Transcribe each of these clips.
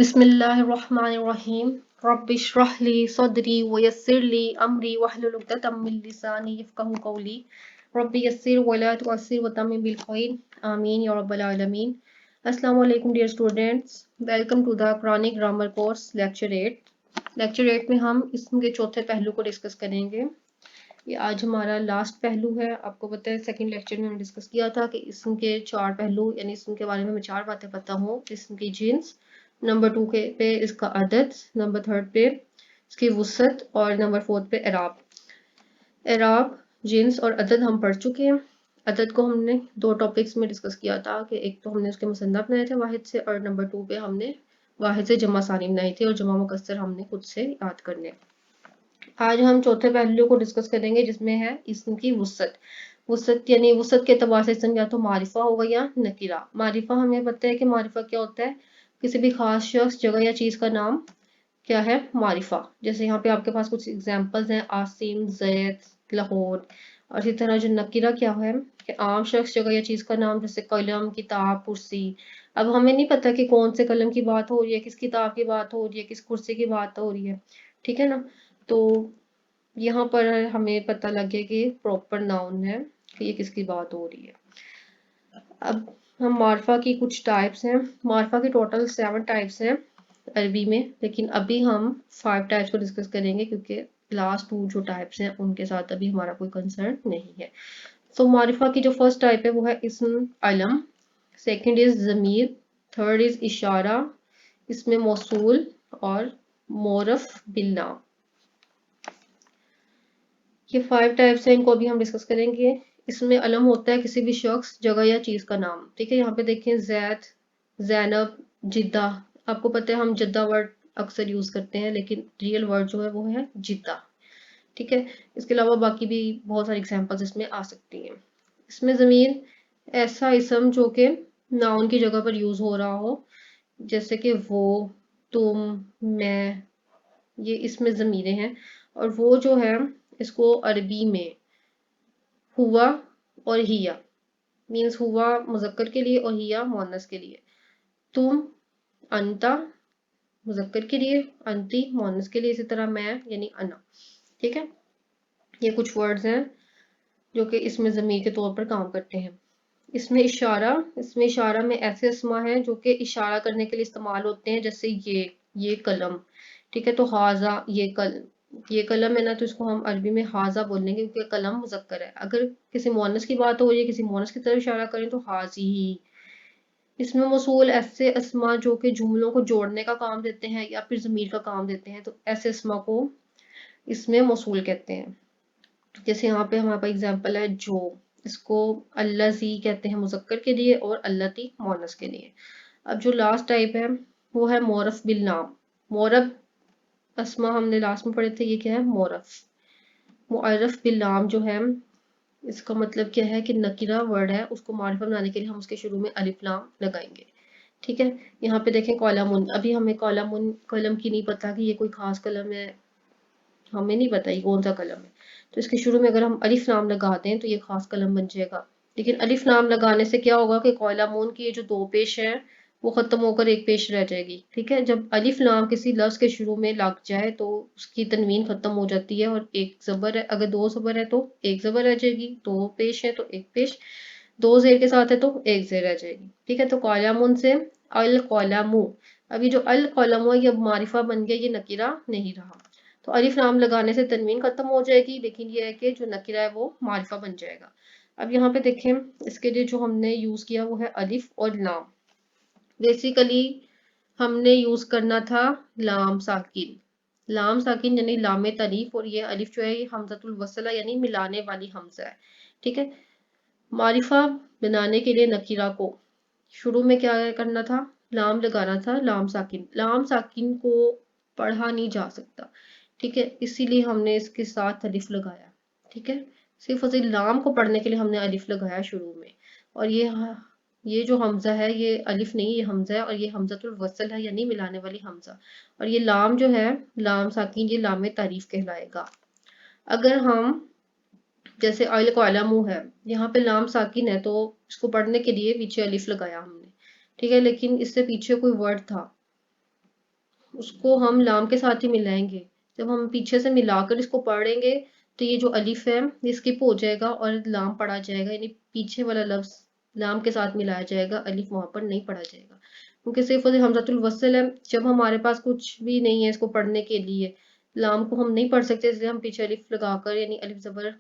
बिस्मिल्लाहिर्रहमानिर्रहीम रब्बि इश्रह ली सदरी वयस्सिर ली अमरी वहलुल उक़दतम मिन लिसानी यफ़क़हू क़ौली रब्बि यस्सिर वला तुअस्सिर वतम्मिम बिल खैर आमीन या रब्बल आलमीन। अस्सलामु अलैकुम dear students, welcome to the Quranic grammar course lecture 8। Lecture 8 में हम इस्म के चौथे पहलू को डिस्कस करेंगे। ये आज हमारा लास्ट पहलू है। आपको पता है सेकंड लेक्चर में हमने डिस्कस किया था कि इस्म के 4 पहलू यानी इस्म के बारे में हमें 4 बातें पता हो। इस्म की जिन्स, नंबर 2 पे इसका अदद, नंबर 3 पे इसकी वुसअत और नंबर 4 पे एराब। एराब, जिन्स और अदद हम पढ़ चुके हैं। अदद को हमने 2 टॉपिक्स में डिस्कस किया था कि एक तो हमने उसके मुसन्ना बनाए थे वाहिद से, और नंबर 2 पे हमने वाहिद से जमा सानी बनाई थी और जमा मुकस्सर हमने खुद से याद करने। आज हम चौथे पहलू को डिस्कस करेंगे जिसमें है इस्म की वुसअत। वुसअत यानी वुसअत के एतबार से इस्म या तो मारिफा होगा या नकीरा। मारिफा हमें पता है कि मारिफा क्या होता है, किसी भी खास शख्स, जगह या चीज का नाम क्या है, मारिफा। जैसे यहाँ पे आपके पास कुछ एग्जांपल्स हैं, आसिम, जैद, लाहौर। और इसी तरह जो नकीरा क्या है कि आम शख्स, जगह या चीज का नाम, जैसे कलम, किताब, कुर्सी। अब हमें नहीं पता कि कौन से कलम की बात हो रही है, किस किताब की बात हो रही है, किस कुर्सी की बात हो रही है, ठीक है ना। तो यहाँ पर हमें पता लगे कि प्रॉपर नाउन है कि ये किसकी बात हो रही है। अब हम मार्फा की कुछ टाइप्स हैं। मार्फा की टोटल 7 टाइप्स हैं अरबी में, लेकिन अभी हम 5 टाइप्स को डिस्कस करेंगे क्योंकि लास्ट 2 जो टाइप्स हैं उनके साथ अभी हमारा कोई कंसर्न नहीं है। तो मारिफा की जो फर्स्ट टाइप है वो है इस्म अलम, second is Zamir, third is इशारा, इसमें मौसूल और मोरफ बिलनाम। ये 5 टाइप्स हैं, इनको अभी हम डिस्कस करेंगे। इसमें अलम होता है किसी भी शख्स, जगह या चीज का नाम, ठीक है। यहाँ पे देखें जैद, जैनब, जिद्दा। आपको पता है हम जिद्दा वर्ड अक्सर यूज करते हैं, लेकिन रियल वर्ड जो है वो है जिद्दा, ठीक है। इसके अलावा बाकी भी बहुत सारी एग्जांपल्स इसमें आ सकती हैं। इसमें ज़मीर ऐसा इसम जो कि नाउन की जगह पर यूज हो रहा हो, जैसे कि वो, तुम, मैं, ये इसमें ज़मीरें हैं। और वो जो है इसको अरबी में हुआ और हिया, मीन्स हुआ मुजक्कर के लिए और हिया मुअन्नस के लिए। तुम, अंता मुजक्कर के लिए, अंती मुअन्नस के लिए, इसी तरह मैं यानी अना, ठीक है। ये कुछ वर्ड्स हैं जो कि इसमें ज़मीर के तौर पर काम करते हैं। इसमें इशारा में ऐसे अस्मा हैं जो कि इशारा करने के लिए इस्तेमाल होते हैं, जैसे ये कलम, ठीक है। तो हाजा, ये कलम है ना, तो इसको हम अरबी में हाजा बोलेंगे क्योंकि कलम मुजक्कर है। अगर किसी मुअन्नस की बात हो रही है, किसी मुअन्नस की तरफ इशारा करें तो हाजी ही। इसमें मौसूल ऐसे अस्मा जो कि जुमलों को जोड़ने का काम देते हैं या फिर ज़मीर का काम देते हैं, तो ऐसे अस्मा को इसमें मौसूल कहते हैं। जैसे यहाँ पे हमारे पास एग्जाम्पल है जो, इसको अल्लाजी कहते हैं मुजक्कर के लिए और अल्लाती मुअन्नस के लिए। अब जो लास्ट टाइप है वो है मोरफ बिल नाम। मोरब अस्मा हमने लास्ट में पढ़े थे, ये क्या है, मोरफ। मुअर्रफ बिल नाम जो है, इसका मतलब क्या है कि नकीरा वर्ड है, उसको मारिफा बनाने के लिए हम उसके शुरू में अलिफ लाम लगाएंगे, ठीक है। यहाँ पे देखें कलमुन, अभी हमें कलमुन कलम की नहीं पता कि ये कोई खास कलम है, हमें नहीं पता ये कौन सा कलम है। तो इसके शुरू में अगर हम अलिफ नाम लगा दें तो ये खास कलम बन जाएगा। लेकिन अलिफ नाम लगाने से क्या होगा कि कलमुन की ये जो 2 पेश है वो खत्म होकर एक पेश रह जाएगी, ठीक है। जब अलिफ नाम किसी लफ्ज के शुरू में लग जाए तो उसकी तनवीन खत्म हो जाती है और एक जबर है, अगर 2 जबर है तो एक जबर रह जाएगी, 2 पेश है तो एक पेश, 2 जेर के साथ है तो एक जेर रह जाएगी, ठीक है। तो कलमुन से अल कलमु, अभी जो अल कलमु है ये अब मारिफा बन गया, ये नकीरा नहीं रहा। तो अलिफ नाम लगाने से तनवीन खत्म हो जाएगी, लेकिन ये है कि जो नकीरा है वो मारिफा बन जाएगा। अब यहाँ पे देखें, इसके लिए जो हमने यूज किया वो है अलिफ और लाम। बेसिकली हमने यूज करना था लाम साकिन, लाम साकिन यानी लाम तारीफ, और ये अलिफ जो है ये हमजतुल वसला यानी मिलाने वाली हमजा है, ठीक है। मारिफा बनाने के लिए नकीरा को शुरू में क्या करना था, लाम लगाना था, लाम साकिन। लाम साकिन को पढ़ा नहीं जा सकता, ठीक है, इसीलिए हमने इसके साथ अलिफ लगाया, ठीक है। सिर्फ और सिर्फ लाम को पढ़ने के लिए हमने अलिफ लगाया शुरू में। और ये जो हमजा है ये अलिफ नहीं, ये हमजा है, और ये हमजातुल वसल है यानी मिलाने वाली हमजा। और ये लाम जो है, लाम साकिन, ये लाम तारीफ कहलाएगा। अगर हम जैसे अल कलमु है, यहाँ पे लाम साकिन है तो इसको पढ़ने के लिए पीछे अलिफ लगाया हमने, ठीक है। लेकिन इससे पीछे कोई वर्ड था, اس کو ہم لام کے ساتھ ہی ملائیں گے. جب ہم پیچھے سے ملا کر اس کو پڑھیں گے تو یہ جو الف ہے یہ اسکپ ہو جائے گا اور لام پڑھا جائے گا، یعنی پیچھے والا لفظ لام کے ساتھ ملایا جائے گا، الف وہاں پر نہیں پڑھا جائے گا. کیونکہ صرف اور صرف حمزۃ الوصل ہے، جب ہمارے پاس کچھ بھی نہیں ہے اس کو پڑھنے کے لیے، لام کو ہم نہیں پڑھ سکتے، اس لیے ہم پیچھے الف لگا کر یعنی الف زبر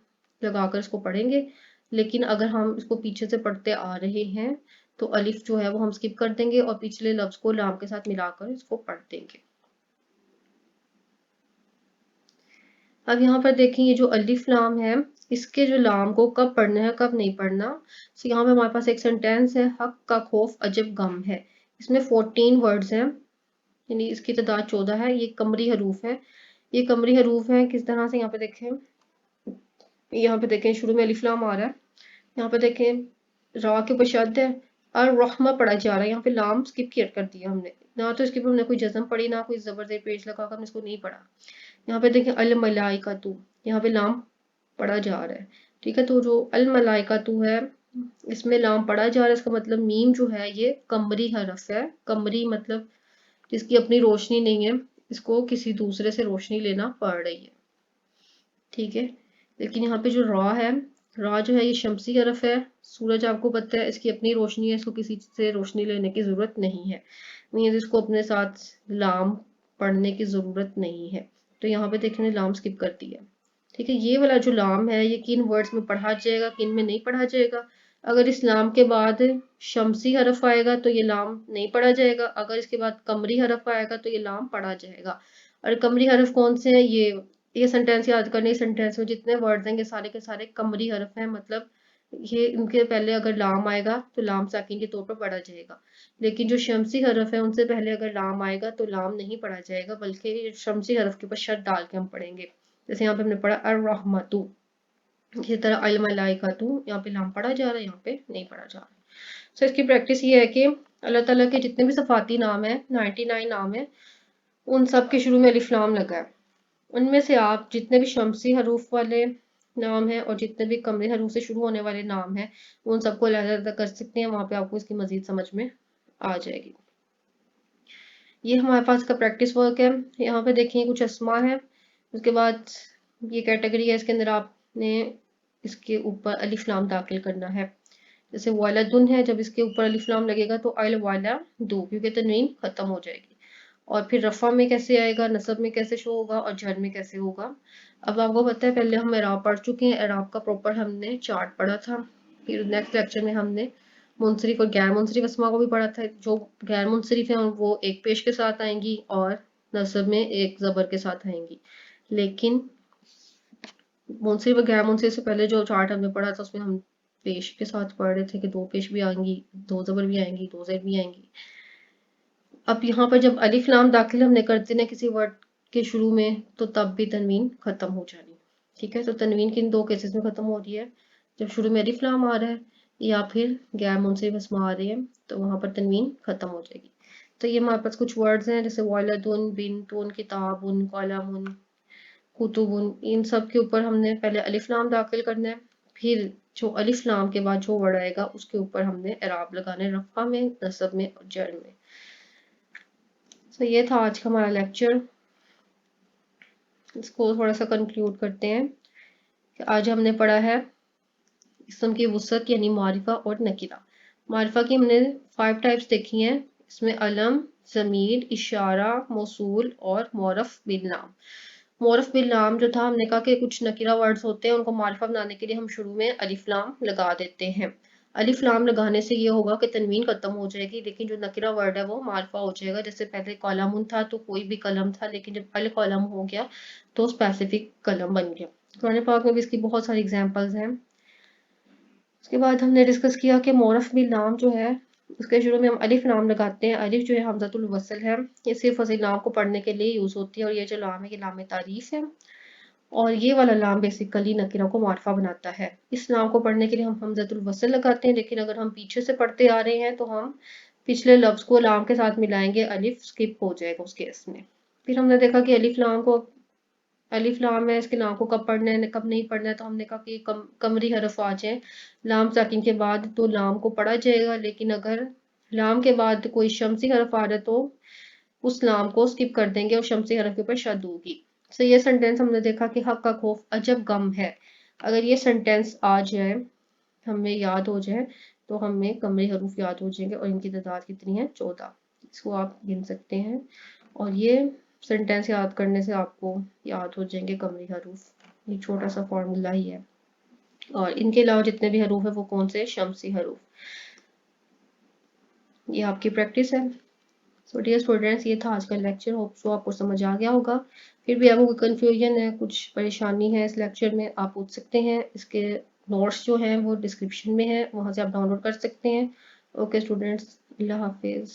لگا کر اس کو پڑھیں گے. لیکن اگر ہم اس کو پیچھے سے پڑھتے آ رہے ہیں تو الف جو ہے وہ ہم اسکپ کر دیں گے اور پچھلے لفظ کو لام کے ساتھ ملا کر اس کو پڑھ دیں گے. اب یہاں پر دیکھیں یہ جو الف لام ہے اس کے جو لام کو کب پڑھنا ہے کب نہیں پڑھنا. تو یہاں پہ ہمارے پاس ایک سینٹینس ہے، حق کا خوف عجب غم ہے. اس میں 14 ورڈز ہیں، یعنی اس کی تعداد 14 ہے. یہ قمری حروف ہے. یہ قمری حروف ہیں کس طرح سے، یہاں پہ دیکھیں، یہاں پہ دیکھیں شروع میں الف لام آ رہا ہے، یہاں پہ دیکھیں را کے اوپر شد ہے، الرحمہ پڑھا جا رہا ہے. یہاں پہ لام اسکپ کر دیا ہم نے، نہ تو اس کے اوپر ہم نے کوئی جزم پڑھی نہ کوئی زبر زیر پیش لگا کر ہم نے اس کو نہیں پڑھا. یہاں پہ دیکھیں الملائکۃ، یہاں پہ لام پڑھا جا رہا ہے. ٹھیک ہے، تو جو الملائکۃ ہے اس میں لام پڑھا جا رہا ہے، اس کا مطلب میم جو ہے یہ قمری حرف ہے. قمری مطلب جس کی اپنی روشنی نہیں ہے، اس کو کسی دوسرے سے روشنی لینا پڑ رہی ہے. ٹھیک ہے، لیکن یہاں پہ جو را ہے، را جو ہے یہ شمسی حرف ہے. سورج آپ کو پتہ ہے اس کی اپنی روشنی ہے، اس کو کسی سے روشنی لینے کی ضرورت نہیں ہے، اس کو اپنے ساتھ لام پڑھنے کی ضرورت نہیں ہے. تو یہاں پہ دیکھیں لام اسکپ کر دیا. ٹھیک ہے، یہ والا جو لام ہے یہ کن ورڈز میں پڑھا جائے گا کن میں نہیں پڑھا جائے گا. اگر اس لام کے بعد شمسی حرف آئے گا تو یہ لام نہیں پڑھا جائے گا، اگر اس کے بعد قمری حرف آئے گا تو یہ لام پڑھا جائے گا. اور قمری حرف کون سے ہیں، یہ سینٹینس یاد کرنے، سینٹینس میں جتنے ورڈز ہیں یہ سارے کے سارے قمری حرف ہیں. مطلب یہ ان کے پہلے اگر لام آئے گا تو لام ساکن کے طور پر پڑھا جائے گا. لیکن جو شمسی حرف ہے ان سے پہلے اگر لام آئے گا تو لام نہیں پڑھا جائے گا، بلکہ شمسی حرف کے اوپر شد ڈال کے ہم پڑھیں گے. جیسے یہاں پہ ہم نے پڑھا الرحمۃ، اسی طرح الملائکۃ، یہاں پہ لام پڑھا جا رہا ہے، یہاں پہ نہیں پڑھا جا رہا. سو اس کی پریکٹس یہ ہے کہ اللہ تعالیٰ کے جتنے بھی صفاتی نام ہیں 99 نام ہیں، ان سب کے شروع میں الف لام لگا ہے. ان میں سے آپ جتنے بھی شمسی حروف والے نام ہیں اور جتنے بھی قمری حروف سے شروع ہونے والے نام ہیں ان سب کو علیحدہ کر سکتے ہیں، وہاں پہ آپ کو اس کی مزید سمجھ میں آ جائے گی. یہ ہمارے پاس کا پریکٹس ورک ہے. یہاں پہ دیکھیں کچھ اسما ہے، اس کے بعد یہ کیٹیگری ہے، اس کے اندر آپ نے اس کے اوپر الف لام داخل کرنا ہے. جیسے والدن ہے، جب اس کے اوپر الف لام لگے گا تو الوالدو، کیونکہ تنوین ختم ہو جائے گی. اور پھر رفع میں کیسے آئے گا، نصب میں کیسے شو ہوگا اور جر میں کیسے ہوگا. اب آپ کو پتہ ہے پہلے ہم اعراب پڑھ چکے ہیں، اعراب کا پراپر ہم نے چارٹ پڑھا تھا. پھر نیکسٹ لیکچر میں ہم نے منصرف اور غیر منصرف اسما کو بھی پڑھا تھا. جو غیر منصرف ہیں وہ ایک پیش کے ساتھ آئیں گی اور نصب میں ایک زبر کے ساتھ آئیں گی. لیکن منصرف اور غیر منصرف سے پہلے جو چارٹ ہم نے پڑھا تھا اس میں ہم پیش کے ساتھ پڑھ رہے تھے کہ 2 پیش بھی آئیں گی، 2 زبر بھی آئیں گی، 2 زیر بھی آئیں گی. اب یہاں پر جب الف لام داخل ہم نے کرتے ہیں کسی ورڈ کے شروع میں تو تب بھی تنوین ختم ہو جانی. ٹھیک ہے، تو تنوین کن 2 کیسز میں ختم ہو رہی ہے، جب شروع میں الف لام آ رہا ہے یا پھر غیر منصرف اسما آ رہے ہیں تو وہاں پر تنوین ختم ہو جائے گی. تو یہ ہمارے پاس کچھ ورڈز ہیں جیسے والدن، بنتن، کتابن، قلمن، کتبن، ان سب کے اوپر ہم نے پہلے الف لام داخل کرنا ہے. پھر جو الف لام کے بعد جو ورڈ آئے گا اس کے اوپر ہم نے اعراب لگانا ہے، رفع میں، نصب میں اور جر میں. تو یہ تھا آج کا ہمارا لیکچر. اس کو تھوڑا سا کنکلوڈ کرتے ہیں کہ آج ہم نے پڑھا ہے اسم کی وسعت یعنی معرفہ اور نکرہ. معرفہ کی ہم نے 5 ٹائپس دیکھی ہیں، اس میں علم، ضمیر، اشارہ، موصول اور معرف بالنام. معرف بالنام جو تھا ہم نے کہا کہ کچھ نکرہ ورڈز ہوتے ہیں ان کو معرفہ بنانے کے لیے ہم شروع میں الف لام لگا دیتے ہیں. الف لام لگانے سے یہ ہوگا کہ تنوین ختم ہو جائے گی، لیکن جو نکرہ ورڈ ہے وہ معرفہ ہو جائے گا. جیسے پہلے قلم تھا تو کوئی بھی قلم تھا، لیکن جب القلم ہو گیا تو اسپیسیفک قلم بن گیا. قرآن پاک میں بھی اس کی بہت ساری اگزامپلز ہیں. اس کے بعد ہم نے ڈسکس کیا کہ معرف بالنام جو ہے اس کے شروع میں ہم الف لام لگاتے ہیں. الف جو ہے حمزۃ الوصل ہے، یہ صرف فصیل لام کو پڑھنے کے لیے یوز ہوتی ہے، اور یہ جو لام ہے یہ لام تعریف ہے، اور یہ والا لام بیسیکلی نکرہ کو معرفہ بناتا ہے. اس لام کو پڑھنے کے لیے ہم حمزۃ الوصل لگاتے ہیں، لیکن اگر ہم پیچھے سے پڑھتے آ رہے ہیں تو ہم پچھلے لفظ کو لام کے ساتھ ملائیں گے، الف سکپ ہو جائے گا اس کیس میں. پھر ہم نے دیکھا کہ الف لام ہے، اس کے لام کو کب پڑھنا ہے کب نہیں پڑھنا ہے. تو ہم نے کہا کہ قمری حرف آ جائیں لام ساکن کے بعد تو لام کو پڑھا جائے گا، لیکن اگر لام کے بعد کوئی شمسی حرف آ رہا ہے تو उस नाम को स्किप कर देंगे और शम्सी हरफ के ऊपर शद होगी। तो ये सेंटेंस हमने देखा कि हक का खौफ अजब गम है। अगर ये सेंटेंस आ जाए, हमें याद हो जाए, तो हमें कमरी हरूफ याद हो जाएंगे और इनकी तादाद कितनी है? 14। इसको आप गिन सकते हैं और ये सेंटेंस याद करने से आपको याद हो जाएंगे कमरी हरूफ। ये छोटा सा फॉर्मूला ही है। और इनके अलावा जितने भी हरूफ है वो कौन से? शम्सी हरूफ। ये आपकी प्रैक्टिस है। सो डियर स्टूडेंट्स, ये था आज का लेक्चर। होप सो आपको समझ आ गया होगा। फिर भी आपको कोई कन्फ्यूजन है, कुछ परेशानी है इस लेक्चर में, आप पूछ सकते हैं। इसके नोट्स जो हैं वो डिस्क्रिप्शन में है, वहाँ से आप डाउनलोड कर सकते हैं। ओके स्टूडेंट्स, अल्लाह हाफिज़।